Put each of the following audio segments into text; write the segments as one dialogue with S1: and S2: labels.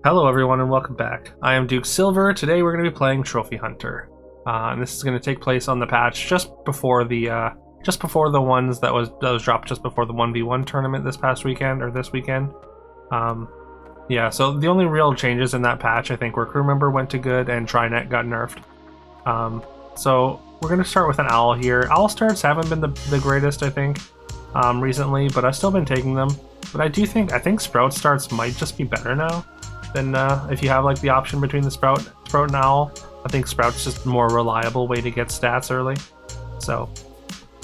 S1: Hello everyone and welcome back. I am Duke Silver. Today we're going to be playing Trophy Hunter. And this is going to take place on the patch just before the ones that was dropped just before the 1v1 tournament this past weekend or this weekend. Yeah, so the only real changes in that patch I think were crew member went to good and Trinet got nerfed. So we're going to start with an owl here. Owl starts haven't been the greatest I think recently, but I've still been taking them. But I think Sprout starts might just be better now. Then if you have like the option between the Sprout and Owl, I think Sprout's just a more reliable way to get stats early. So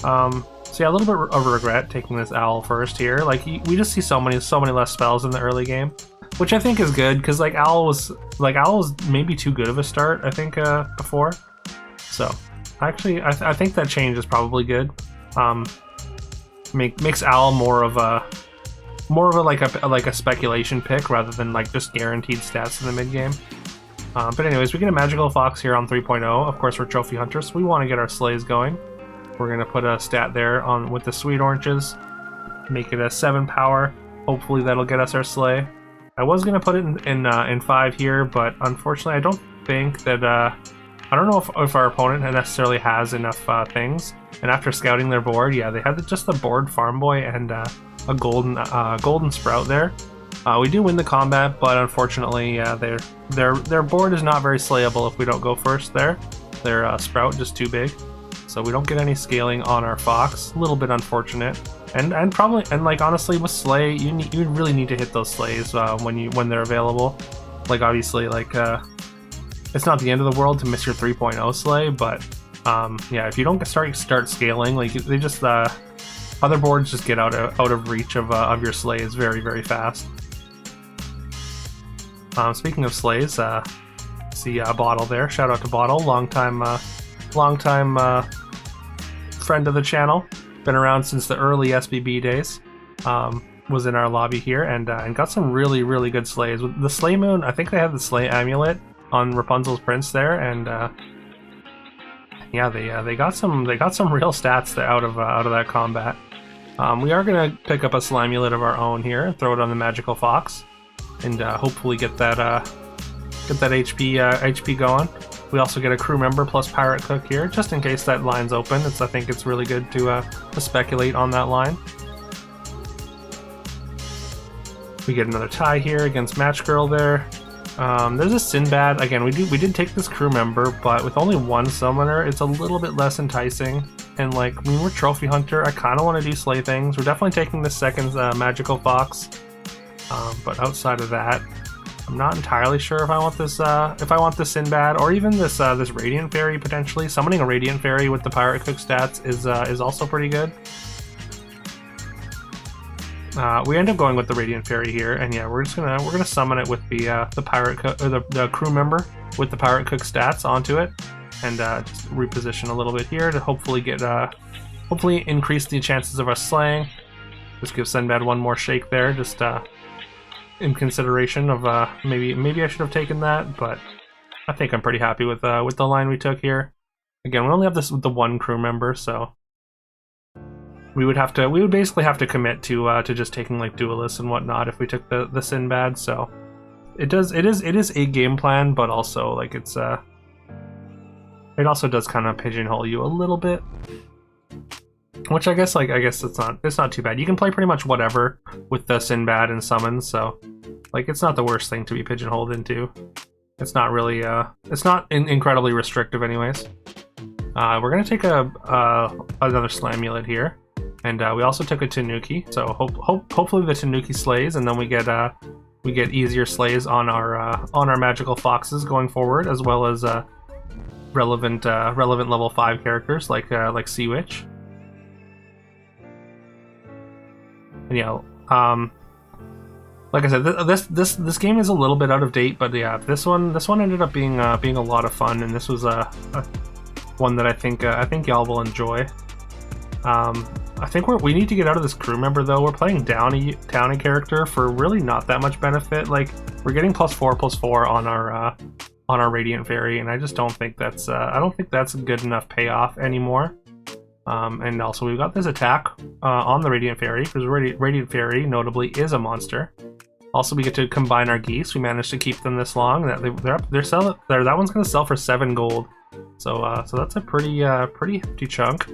S1: yeah, a little bit of regret taking this Owl first here. Like we just see so many less spells in the early game, which I think is good because like Owl was maybe too good of a start I think before. So actually I think that change is probably good. Makes Owl more of a like a speculation pick rather than like just guaranteed stats in the mid game. But anyways, we get a magical fox here on 3.0. Of course, we're trophy hunters, so we want to get our slays going. We're gonna put a stat there on with the sweet oranges, make it a 7 power. Hopefully that'll get us our slay. I was gonna put it in 5 here, but unfortunately, I don't think that I don't know if our opponent necessarily has enough things. And after scouting their board, yeah, they had just the board farm boy and a golden sprout there. We do win the combat, but unfortunately, their board is not very slayable if we don't go first there. Their sprout just too big, so we don't get any scaling on our fox. A little bit unfortunate, and like honestly with slay, you really need to hit those slays when they're available. Like obviously, like it's not the end of the world to miss your 3.0 slay, but yeah, if you don't start scaling, like they just other boards just get out of reach of your slays very fast. Speaking of slays, see Bottle there. Shout out to Bottle, long time friend of the channel. Been around since the early SBB days. Was in our lobby here and got some really good slays. With the Slay Moon, I think they had the Slay Amulet on Rapunzel's Prince there, and yeah, they got some real stats out of that combat. We are gonna pick up a Slimulet of our own here and throw it on the magical fox, and hopefully get that HP going. We also get a crew member plus pirate cook here, just in case that line's open. I think it's really good to speculate on that line. We get another tie here against Match Girl there. There's a Sinbad. Again, we did take this crew member, but with only one summoner, it's a little bit less enticing. And like, when we're Trophy Hunter, I kind of want to do slay things. We're definitely taking the second magical fox, but outside of that, I'm not entirely sure if I want this Sinbad or even this Radiant Fairy potentially. Summoning a Radiant Fairy with the Pirate Cook stats is also pretty good. We end up going with the Radiant Fairy here, and yeah, we're gonna summon it with the Pirate Cook or the crew member with the Pirate Cook stats onto it, and just reposition a little bit here to hopefully get hopefully increase the chances of us slaying. Just give Sinbad one more shake there, just in consideration of maybe I should have taken that, but I think I'm pretty happy with the line we took here. Again, we only have this with the one crew member, so we would basically have to commit to just taking like duelists and whatnot if we took the Sinbad. So it is a game plan, but also like it also does kind of pigeonhole you a little bit, which I guess it's not too bad. You can play pretty much whatever with the Sinbad and summons, so like it's not the worst thing to be pigeonholed into. It's not really it's not incredibly restrictive anyways. We're gonna take another Slamulet here. And we also took a Tanuki, so hopefully the Tanuki slays, and then we get easier slays on our magical foxes going forward, as well as relevant level 5 characters like Sea Witch. And yeah, like I said, this game is a little bit out of date, but yeah, this one ended up being a lot of fun, and this was a one that I think y'all will enjoy. I think we need to get out of this crew member though. We're playing down a character for really not that much benefit. Like we're getting +4/+4 on our Radiant Fairy, and I just don't think that's a good enough payoff anymore. And also we've got this attack on the Radiant Fairy, because Radiant Fairy notably is a monster. Also, we get to combine our geese. We managed to keep them this long. That one's gonna sell for 7 gold. So that's a pretty hefty chunk.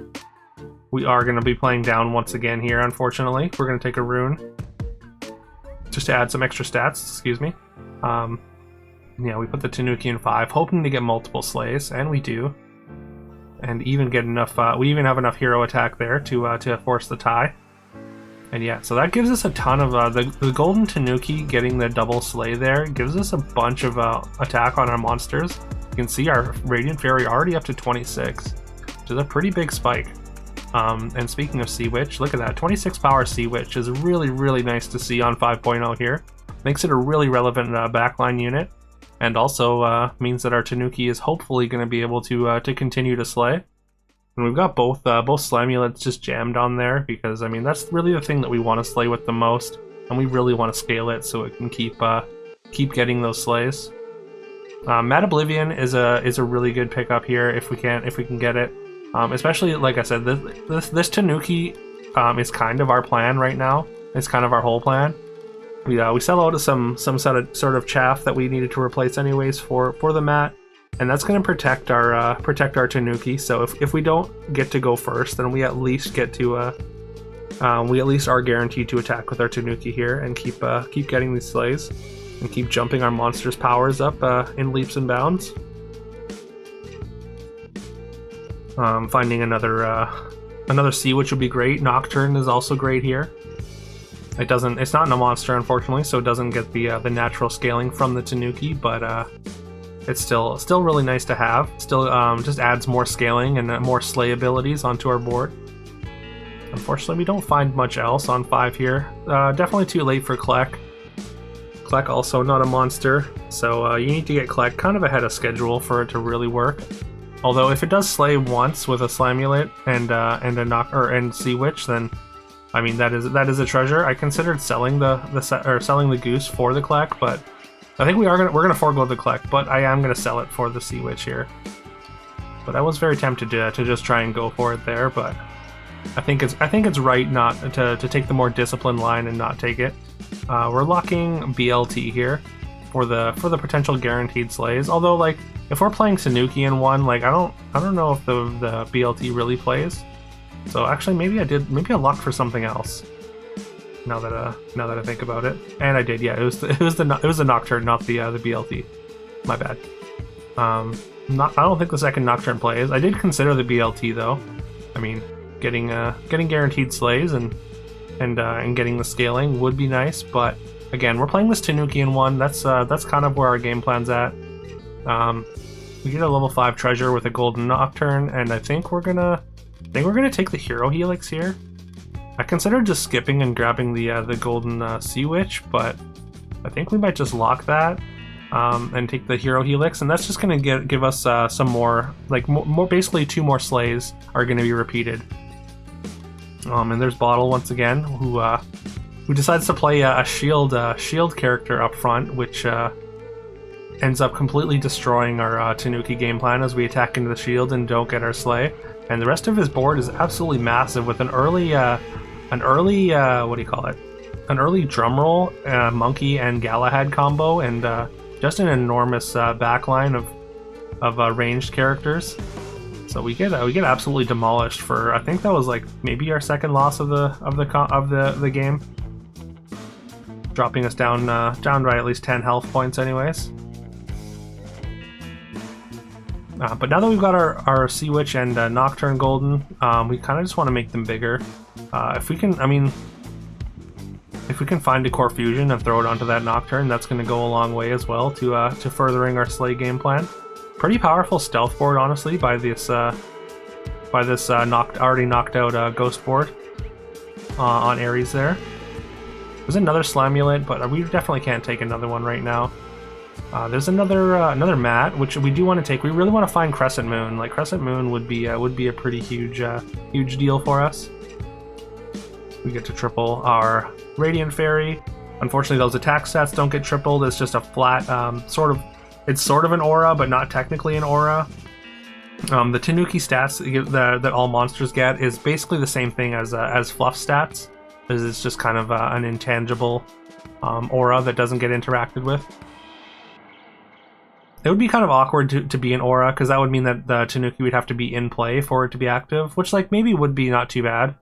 S1: We are gonna be playing down once again here. Unfortunately, we're gonna take a rune just to add some extra stats. Excuse me. Yeah, we put the Tanuki in 5, hoping to get multiple slays, and we do. And even get enough. We even have enough hero attack there to force the tie. And yeah, so that gives us a ton of the golden Tanuki getting the double slay there gives us a bunch of attack on our monsters. You can see our Radiant Fairy already up to 26, which is a pretty big spike. And speaking of Sea Witch, look at that, 26 power Sea Witch is really nice to see on 5.0 here. Makes it a really relevant backline unit, and also means that our Tanuki is hopefully going to be able to continue to slay. And we've got both Slamulets just jammed on there because, I mean, that's really the thing that we want to slay with the most, and we really want to scale it so it can keep getting those slays. Mad Oblivion is a really good pickup here if we can get it. Especially, like I said, this Tanuki is kind of our plan right now. It's kind of our whole plan. We sell out of some sort of chaff that we needed to replace anyways for the mat. And that's going to protect our Tanuki. So if we don't get to go first, then we at least get to we at least are guaranteed to attack with our Tanuki here and keep getting these slays and keep jumping our monsters' powers up in leaps and bounds. Finding another Sea Witch would be great. Nocturne is also great here. It's not in a monster, unfortunately, so it doesn't get the natural scaling from the Tanuki, but it's still really nice to have. Still just adds more scaling and more slay abilities onto our board. Unfortunately, we don't find much else on 5 here. Definitely too late for Klek. Klek also not a monster, so you need to get Klek kind of ahead of schedule for it to really work. Although if it does slay once with a Slamulet and Sea Witch, then I mean that is a treasure. I considered selling selling the goose for the Klek, but I think we're gonna forego the Klek, but I am gonna sell it for the Sea Witch here. But I was very tempted to just try and go for it there, but I think it's right not to take the more disciplined line and not take it. We're locking BLT here for the potential guaranteed slays. Although, like, if we're playing Tanuki in one, like I don't know if the BLT really plays. So actually, maybe I locked for something else. Now that I think about it, and I did, yeah. It was the Nocturne, not the BLT. My bad. I don't think the second Nocturne plays. I did consider the BLT though. I mean, getting guaranteed slays and getting the scaling would be nice, but again, we're playing this Tanuki in one. That's kind of where our game plan's at. We get a level 5 treasure with a golden Nocturne, and I think we're gonna take the hero helix here. I considered just skipping and grabbing the golden Sea Witch, but I think we might just lock that and take the hero helix, and that's just gonna give us some more, like more basically 2 more slays are gonna be repeated. And there's Bottle once again, who decides to play a shield character up front, which ends up completely destroying our Tanuki game plan as we attack into the shield and don't get our slay. And the rest of his board is absolutely massive with an early what do you call it? An early drumroll, monkey and Galahad combo, and just an enormous backline of ranged characters. So we get absolutely demolished for, I think that was like maybe our second loss of the game, dropping us down by at least 10 health points, anyways. But now that we've got our Sea Witch and Nocturne Golden, we kind of just want to make them bigger. If we can find a Core Fusion and throw it onto that Nocturne, that's going to go a long way as well to furthering our slay game plan. Pretty powerful stealth board, honestly, by this already knocked out Ghost board on Ares there. There's another Slamulet, but we definitely can't take another one right now. There's another mat, which we do want to take. We really want to find Crescent Moon. Like, Crescent Moon would be a pretty huge deal for us. We get to triple our Radiant Fairy. Unfortunately, those attack stats don't get tripled. It's just a flat it's sort of an aura, but not technically an aura. The Tanuki stats that all monsters get is basically the same thing as Fluff stats. It's just kind of an intangible aura that doesn't get interacted with. It would be kind of awkward to be an aura, because that would mean that the Tanuki would have to be in play for it to be active, which like maybe would be not too bad.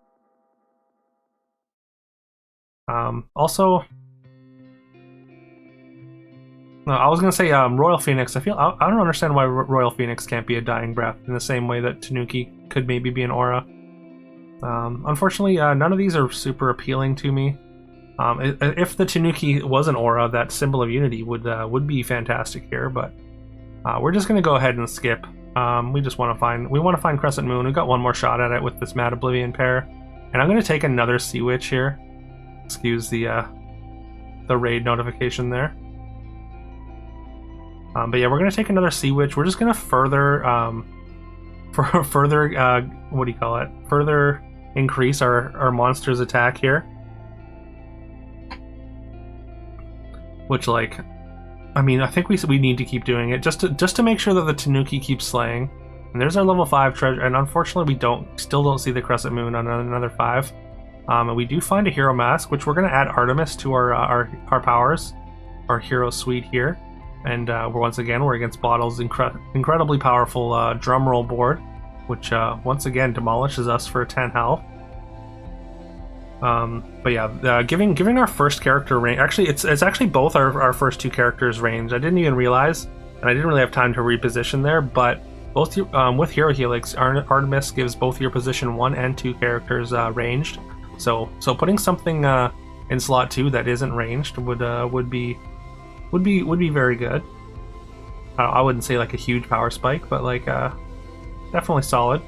S1: Also, no, I was gonna say Royal Phoenix. I don't understand why Royal Phoenix can't be a dying breath in the same way that Tanuki could maybe be an aura. Unfortunately, none of these are super appealing to me. If the Tanuki was an aura, that symbol of unity would be fantastic here, but we're just gonna go ahead and skip. We want to find Crescent Moon. We've got one more shot at it with this Mad Oblivion pair, and I'm gonna take another Sea Witch here. Excuse the raid notification there. But yeah, we're gonna take another Sea Witch. We're just gonna further what do you call it? Further increase our monster's attack here. Which, like, I mean, I think we need to keep doing it just to make sure that the Tanuki keeps slaying. And there's our level 5 treasure, and unfortunately we still don't see the Crescent Moon on another 5. And we do find a hero mask, which we're going to add Artemis to our powers, our hero suite here. And we're against Bottle's incredibly powerful drumroll board, which once again demolishes us for 10 health. But yeah, giving our first character range. Actually, it's actually both our first two characters range. I didn't even realize, and I didn't really have time to reposition there. But both with Hero Helix, Artemis gives both your position 1 and 2 characters ranged. So putting something in slot 2 that isn't ranged would be very good. I wouldn't say like a huge power spike, but like definitely solid.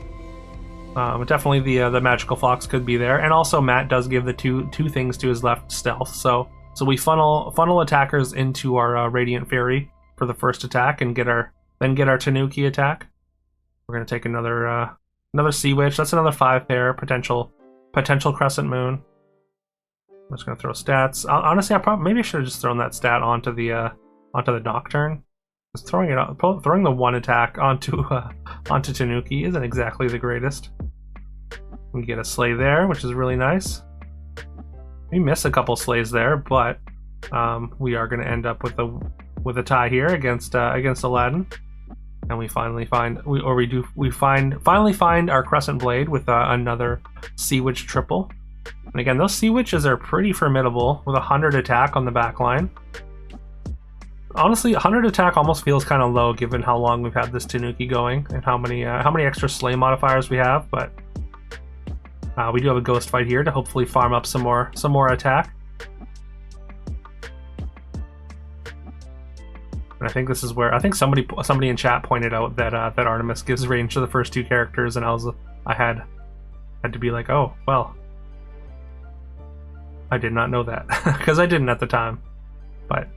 S1: Definitely the magical fox could be there, and also Matt does give the two things to his left stealth. So we funnel attackers into our Radiant Fairy for the first attack, and get our Tanuki attack. We're gonna take another Sea Witch. That's another 5 pair potential Crescent Moon. I'm just gonna throw stats. Honestly, maybe I should have just thrown that stat onto the Nocturne. Because throwing the 1 attack onto Tanuki isn't exactly the greatest. We get a slay there, which is really nice. We miss a couple slays there, but we are going to end up with a tie here against Aladdin, and we finally find our Crescent Blade with another Sea Witch triple. And again, those Sea Witches are pretty formidable with 100 attack on the back line. Honestly, 100 attack almost feels kind of low given how long we've had this Tanuki going and how many extra slay modifiers we have, but we do have a ghost fight here to hopefully farm up some more attack. And I think this is where somebody in chat pointed out that Artemis gives range to the first 2 characters, and I had to be like, oh well, I did not know that because I didn't at the time, but.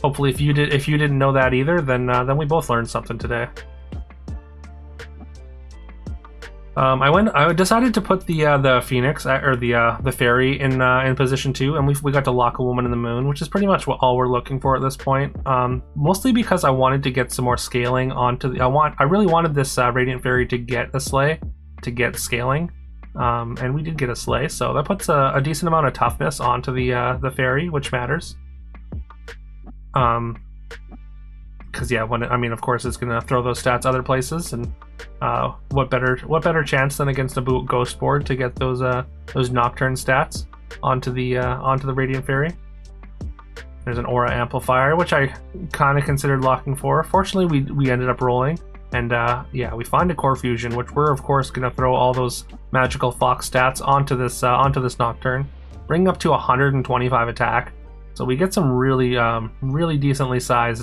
S1: Hopefully, if you didn't know that either, then we both learned something today. I decided to put the Phoenix or the Fairy in position 2, and we got to lock a Woman in the Moon, which is pretty much all we're looking for at this point. Mostly because I wanted to get some more scaling onto I really wanted this Radiant Fairy to get a slay, to get scaling, and we did get a slay, so that puts a decent amount of toughness onto the Fairy, which matters. Because yeah, of course it's gonna throw those stats other places, and what better chance than against a ghost board to get those Nocturne stats onto the Radiant Fairy. There's an Aura Amplifier, which I kind of considered locking for. Fortunately, we ended up rolling, and yeah, we find a Core Fusion, which we're of course gonna throw all those magical fox stats onto this Nocturne, bringing up to 125 attack. So we get some really decently sized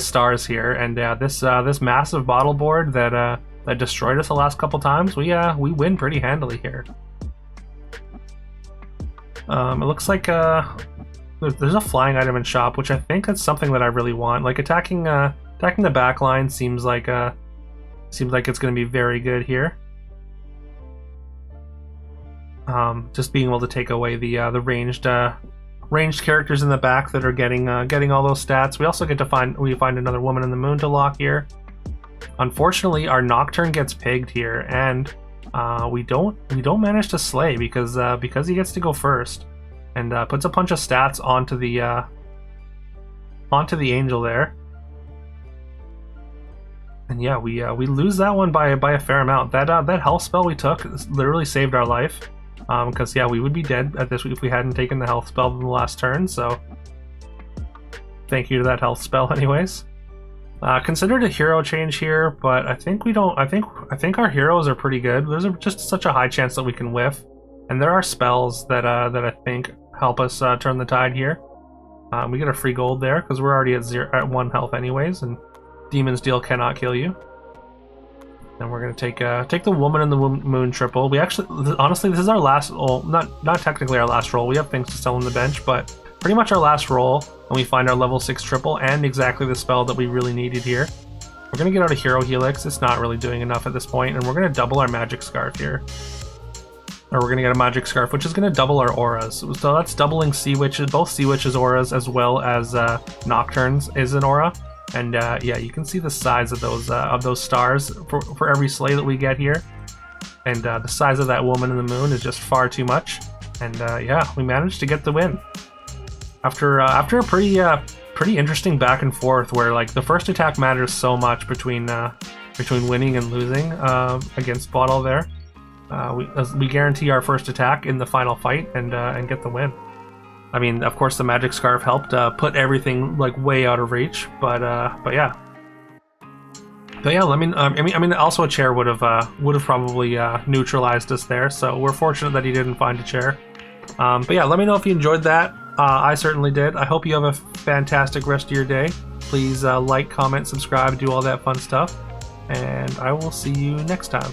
S1: stars here, and this massive bottle board that destroyed us the last couple times, we win pretty handily here. It looks like there's a flying item in shop, which I think that's something that I really want. Like attacking the back line seems like it's going to be very good here. Just being able to take away the ranged characters in the back that are getting all those stats. We also get to find another Woman in the Moon to lock here. Unfortunately, our Nocturne gets pigged here, and We don't manage to slay because he gets to go first, and puts a bunch of stats onto the angel there. And yeah, we lose that one by a fair amount. That health spell we took literally saved our life, because yeah, we would be dead at this if we hadn't taken the health spell in the last turn. So thank you to that health spell, anyways. Considered a hero change here, but I think we don't. I think our heroes are pretty good. There's just such a high chance that we can whiff, and there are spells that I think help us turn the tide here. We get a free gold there because we're already at 1 health anyways, and Demon's Deal cannot kill you. And we're gonna take the Woman in the Moon triple. We actually, honestly, this is our last. Well, not technically our last roll. We have things to sell on the bench, but pretty much our last roll. And we find our level 6 triple and exactly the spell that we really needed here. We're gonna get out a Hero Helix. It's not really doing enough at this point, and we're gonna double our Magic Scarf here. Or we're gonna get a Magic Scarf, which is gonna double our auras. So that's doubling Sea Witches, both Sea Witches auras as well as Nocturne's is an aura. And yeah, you can see the size of those stars for every slay that we get here. And the size of that Woman in the Moon is just far too much. And yeah, we managed to get the win. After a pretty interesting back and forth, where like the first attack matters so much between winning and losing against Bottle there. We guarantee our first attack in the final fight and get the win. I mean, of course, the Magic Scarf helped put everything like way out of reach, but yeah. But yeah, I mean, also a chair would have probably neutralized us there. So we're fortunate that he didn't find a chair. But yeah, let me know if you enjoyed that. I certainly did. I hope you have a fantastic rest of your day. Please like, comment, subscribe, do all that fun stuff, and I will see you next time.